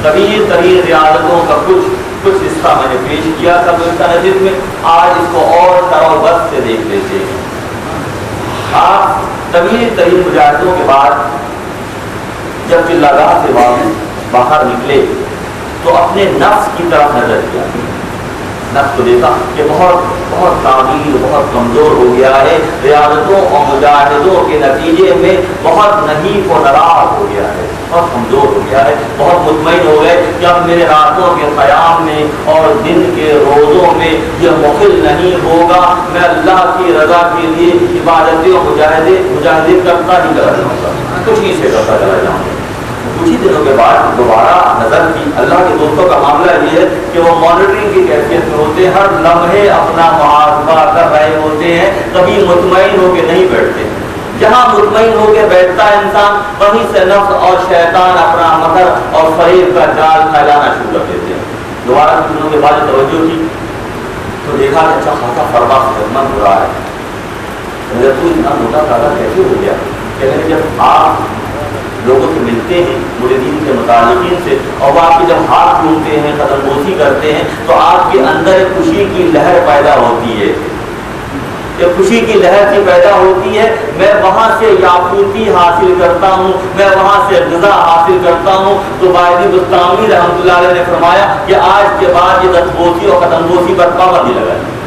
طویل ترین ریاضتوں کا کچھ حصہ میں نے پیش کیا تھا گزشتہ نشست میں. آج اس کو اور سر و بست سے دیکھ لیتے ہیں. آپ طویل ترین مجاہدوں کے بعد جب چلا گاہ سے باہر نکلے تو اپنے نفس کی طرف نظر کیا. نفس کو دیکھا کہ بہت تعبیر بہت کمزور ہو گیا ہے, ریاضتوں اور مجاہدوں کے نتیجے میں بہت نحیف و ناراض ہو گیا ہے, بہت کمزور ہو گیا ہے. بہت مطمئن ہو گئے کہ اب میرے راتوں کے قیام میں اور دن کے روزوں میں یہ مخل نہیں ہوگا. میں اللہ کی رضا کے لیے عبادتیں اور مجاہدے کرتا ہی چلا جاؤں گا, کچھ ہی سے کرتا چلا جاؤں گا. کچھ ہی دنوں کے بعد دوبارہ نظر کی. اللہ کے دوستوں کا معاملہ یہ ہے کہ وہ مانیٹرنگ کی کیفیت میں ہوتے ہیں, ہر لمحے اپنا محاسبہ کر رہے ہوتے ہیں, کبھی مطمئن ہو کے نہیں بیٹھتے. جہاں مطمئن ہو کے بیٹھتا ہے انسان, وہیں سے نفس اور شیطان اپنا مکر اور فریب کا جال پھیلانا شروع کر دیتے ہیں. دوبارہ کچھ دنوں کے بعد توجہ کی تو دیکھا کہ اچھا خاصا فرما خدمت ہو رہا ہے. تو اتنا موٹا تازہ کیسے ہو گیا؟ کہتے ہیں جب آپ لوگوں سے ملتے ہیں مریدین کے متعلقین سے, اور وہ آپ کے جب ہاتھ چومتے ہیں, قدم بوسی کرتے ہیں, تو آپ کے اندر ایک خوشی کی لہر پیدا ہوتی ہے. ایک خوشی کی لہر کی پیدا ہوتی ہے. میں وہاں سے یاقوتی حاصل کرتا ہوں, میں وہاں سے غذا حاصل کرتا ہوں. تو باعث بستانی رحمۃ اللہ علیہ نے فرمایا کہ آج کے بعد یہ دست بوسی اور قدم بوسی پر پابندی لگائی.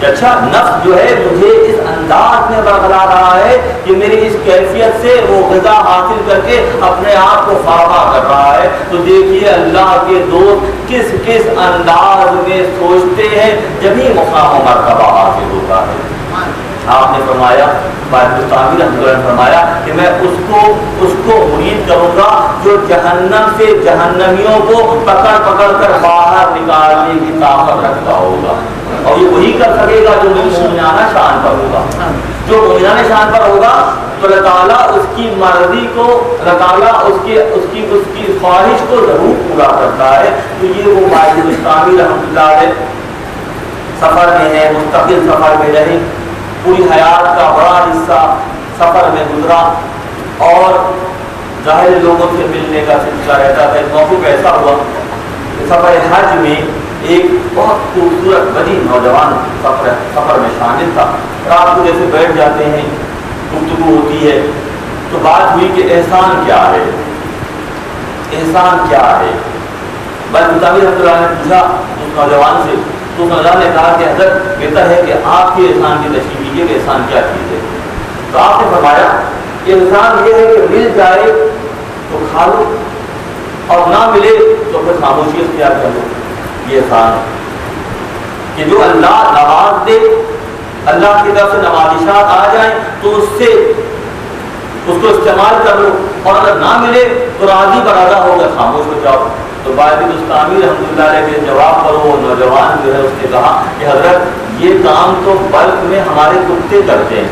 اچھا نفس جو ہے مجھے اس انداز میں برقرا رہا ہے کہ میری اس کیفیت سے وہ غذا حاصل کر کے اپنے آپ کو فارغ کر رہا ہے. تو دیکھیے اللہ کے دوست کس انداز میں سوچتے ہیں, جبھی مقام و مرتبہ حاصل ہوتا ہے. آپ نے فرمایا, بستانی رحمۃ اللہ نے فرمایا کہ میں اس کو مرید کروں گا جو جہنم سے جہنمیوں کو پکڑ کر باہر نکالنے کی طاقت رکھتا ہوگا. اور یہ وہی کر سکے گا جو مومنانہ شان پر ہوگا. جو مومنانہ شان پر ہوگا تو اللہ تعالیٰ اس کی مرضی کو, اللہ تعالیٰ اس کی خواہش کو ضرور پورا کرتا ہے. تو یہ وہ باعث بستانی رحمۃ اللہ علیہ سفر میں ہے, مستقل سفر میں رہے, پوری حیات کا بڑا حصہ سفر میں گزرا, اور ظاہر لوگوں سے ملنے کا سلسلہ رہتا تھا. ایک موقع ایسا ہوا کہ سفر حج میں ایک بہت خوبصورت بڑی نوجوان سفر میں شامل تھا. رات کو جیسے بیٹھ جاتے ہیں, گفتگو ہوتی ہے, تو بات ہوئی کہ احسان کیا ہے, احسان کیا ہے. بس مطابق رحمۃ اللہ نے پوچھا اس نوجوان سے, تو اس نوجوان نے کہا کہ حضرت بہتر ہے کہ آپ کے احسان کی تشریح کیجیے کہ احسان کیا چیز ہے. تو آپ نے فرمایا کہ احسان یہ ہے کہ مل جائے تو کھا لو, اور نہ ملے تو پھر خاموشی اختیار کر لو. یہ احسان ہے کہ جو اللہ نواز دے, اللہ کی طرف سے نوازشات آ جائیں تو اس کو استعمال کر لو, اور اگر نہ ملے تو راضی برادہ ہو گیا, خاموش ہو جاؤ. تو باعث بستانی رحمۃ اللہ علیہ کے جواب پر وہ نوجوان جو ہے اس نے کہا کہ حضرت یہ کام تو بلک میں ہمارے کتے کرتے ہیں,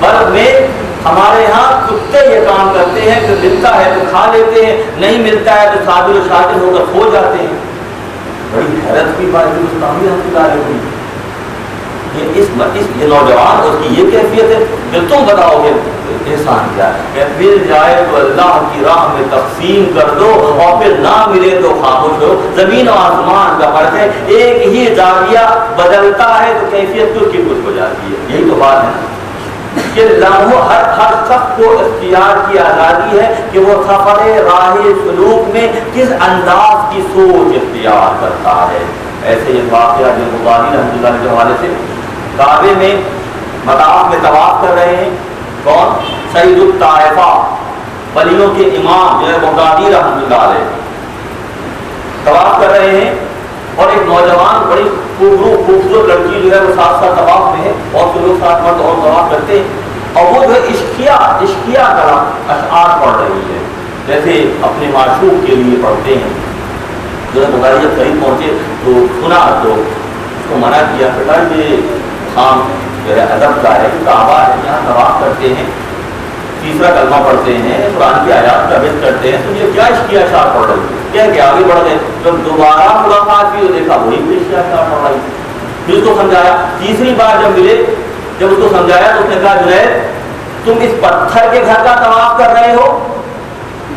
بلک میں ہمارے ہاں کتے یہ کام کرتے ہیں کہ ملتا ہے تو کھا لیتے ہیں, نہیں ملتا ہے تو صابر و شاکر ہو کر کھو جاتے ہیں. بڑی حیرت کی بات بستانی رحمۃ اللہ علیہ ہوئی. یہ نوجوان اس کی یہ کیفیت ہے. پھر تم بتاؤ گے احسان کیا ہے؟ کہ مل جائے تو اللہ کی راہ میں تقسیم کر دو, اور پھر نہ ملے تو خاموش ہو. زمین و آسمان کا فرق ہے, ایک ہی زاویہ بدلتا ہے تو کیفیت کچھ کی کچھ ہو جاتی ہے. یہی تو بات ہے کہ ہر شخص کو اختیار کی آزادی ہے کہ وہ سفر راہ سلوک میں کس انداز کی سوچ اختیار کرتا ہے. ایسے یہ واقعہ جو بخاری رحمۃ اللہ کے حوالے سے کعبے میں مطاف میں طواف کر رہے ہیں, کون؟ سید الطائفہ, ولیوں کے امام جو ہے بخاری رحمۃ اللہ علیہ طواف کر رہے ہیں, اور ایک نوجوان بڑی خوبصورت لڑکی جو ہے وہ ساتھ ساتھ طواف میں ہے, اور سے لوگ ساتھ مرد اور طواف کرتے ہیں, اور وہ جو ہے عشقیہ کلام اشعار پڑھ رہی ہے, جیسے اپنے معشوق کے لیے پڑھتے ہیں. جو ہے بخاری جب قریب پہنچے تو سنا تو اس کو منع کیا, بیٹا یہ خام جو ہے ادب کا ہے, کعبہ ہے, یہاں طواف کرتے ہیں, تیسرا کلمہ پڑھتے ہیں, قرآن کی آیات کا بیت کرتے ہیں, تو یہ کیا عشقیہ اشعار پڑھ رہی ہے؟ کیا کہ آگے بڑھ گئے. جب دوبارہ ملاقات کی تو دیکھا وہی عشقیہ اشعار پڑھ رہی. پھر اس کو سمجھایا, تیسری بار جب ملے, جب اس کو سمجھایا تو اس نے کہا جنید تم اس پتھر کے گھر کا طواف کر رہے ہو,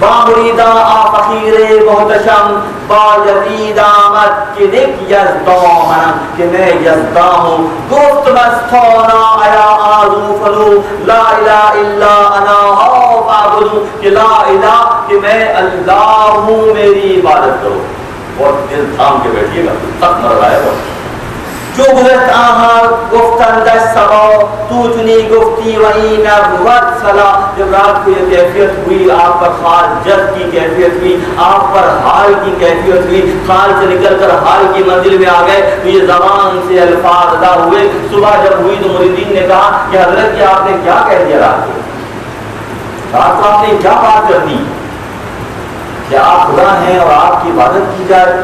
با مریدا آ فقیر محتشم با یزید آمد کہ دیکھ یزدامنم کہ میں یزدا ہوں. گفت مستانا ایا آزو فلو لا الہ الا انا او فعبدو کہ لا الہ کہ میں اللہ ہوں میری عبادت کرو. اور دل تھام کے بیٹھیے گا تک مر رہا ہے وہ. جو گزرت آہاں گفتن دش سبا تو چنی گفتی وہی نبوت صلا. جب رات کو یہ کیفیت ہوئی آپ پر خال جد کی کیفیت ہوئی, آپ پر حال کی کیفیت ہوئی, خال سے نکل کر حال کی منزل میں آ گئے تو یہ زبان سے الفاظ ادا ہوئے. صبح جب ہوئی تو مریدین نے کہا کہ حضرت کہ آپ نے کیا کہہ دیا رات کو, رات کو آپ نے کیا بات کر دی کہ آپ خدا ہیں اور آپ کی عبادت کی جائے.